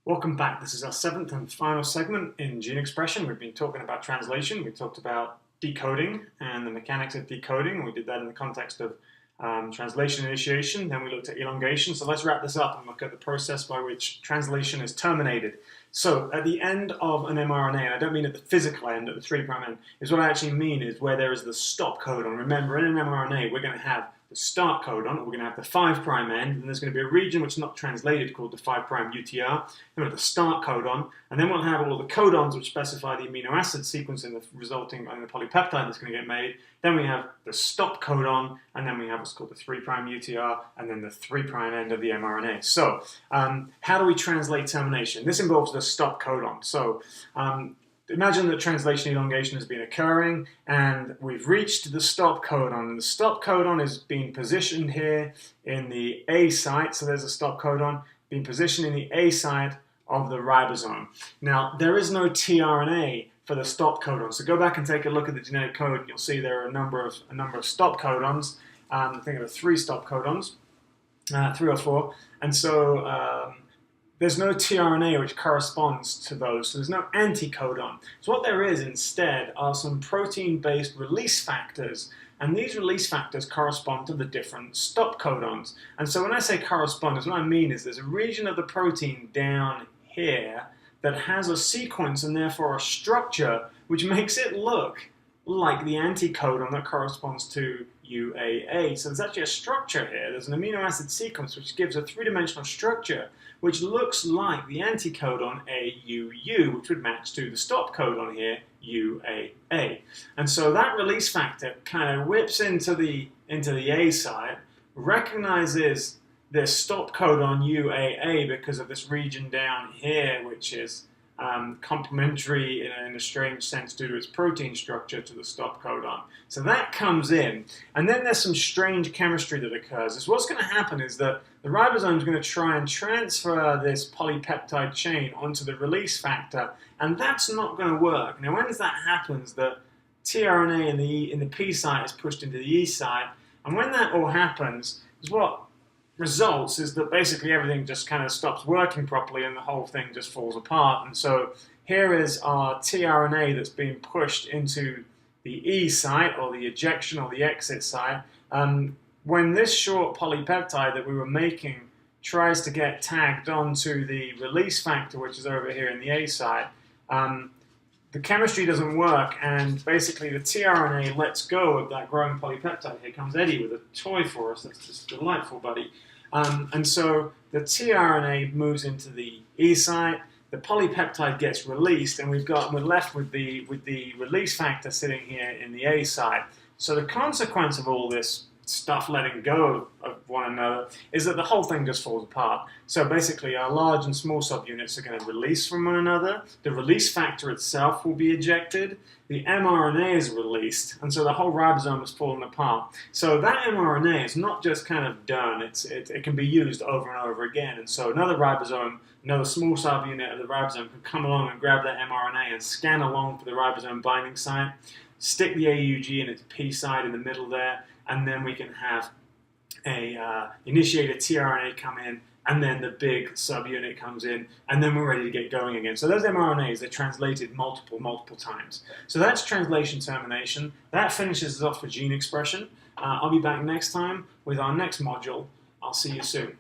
Welcome back. This is our seventh and final segment in gene expression. We've been talking about translation. We talked about decoding and the mechanics of decoding. We did that in the context of translation initiation. Then we looked at elongation. So let's wrap this up and look at the process by which translation is terminated. So at the end of an mRNA, and I don't mean at the physical end, at the 3' end, is what I actually mean is where there is the stop codon. Remember, in an mRNA, we're going to have the start codon, we're going to have the 5' end, and there's going to be a region which is not translated called the 5' UTR. Then we'll have the start codon, and then we'll have all the codons which specify the amino acid sequence in the resulting in the polypeptide that's going to get made. Then we have the stop codon, and then we have what's called the 3' UTR, and then the 3' end of the mRNA. So, how do we translate termination? This involves the stop codon. So, imagine that translation elongation has been occurring and we've reached the stop codon. And the stop codon is being positioned here in the A site. So there's a stop codon being positioned in the A site of the ribosome. Now, there is no tRNA for the stop codon. So go back and take a look at the genetic code. And you'll see there are a number of stop codons. I think there are 3 stop codons, 3 or 4. And so there's no tRNA which corresponds to those, so there's no anticodon. So what there is instead are some protein-based release factors, and these release factors correspond to the different stop codons. And so when I say correspond, what I mean is there's a region of the protein down here that has a sequence and therefore a structure which makes it look like the anticodon that corresponds to UAA. So there's actually a structure here. There's an amino acid sequence which gives a 3-dimensional structure which looks like the anticodon AUU, which would match to the stop codon here, UAA. And so that release factor kind of whips into the A site, recognizes this stop codon UAA because of this region down here, which is complementary in a strange sense due to its protein structure to the stop codon. So that comes in, and then there's some strange chemistry that occurs. Is what's going to happen is that the ribosome is going to try and transfer this polypeptide chain onto the release factor, and that's not going to work. Now, when that happens, the tRNA in the P site is pushed into the E site, and when that all happens, is what results is that basically everything just kind of stops working properly and the whole thing just falls apart. And so here is our tRNA that's being pushed into the E site, or the ejection or the exit site. When this short polypeptide that we were making tries to get tagged onto the release factor, which is over here in the A site, the chemistry doesn't work, and basically the tRNA lets go of that growing polypeptide. Here comes Eddie with a toy for us. That's just delightful, buddy. And so the tRNA moves into the E site, the polypeptide gets released, and we're left with the release factor sitting here in the A site. So the consequence of all this stuff letting go of one another is that the whole thing just falls apart. So basically our large and small subunits are going to release from one another, the release factor itself will be ejected, the mRNA is released, and so the whole ribosome has fallen apart. So that mRNA is not just kind of done, it can be used over and over again, and so another ribosome, another small subunit of the ribosome can come along and grab that mRNA and scan along for the ribosome binding site, stick the AUG in its P site in the middle there, and then we can have initiate a tRNA come in, and then the big subunit comes in, and then we're ready to get going again. So those mRNAs, they're translated multiple times. So that's translation termination. That finishes us off for gene expression. I'll be back next time with our next module. I'll see you soon.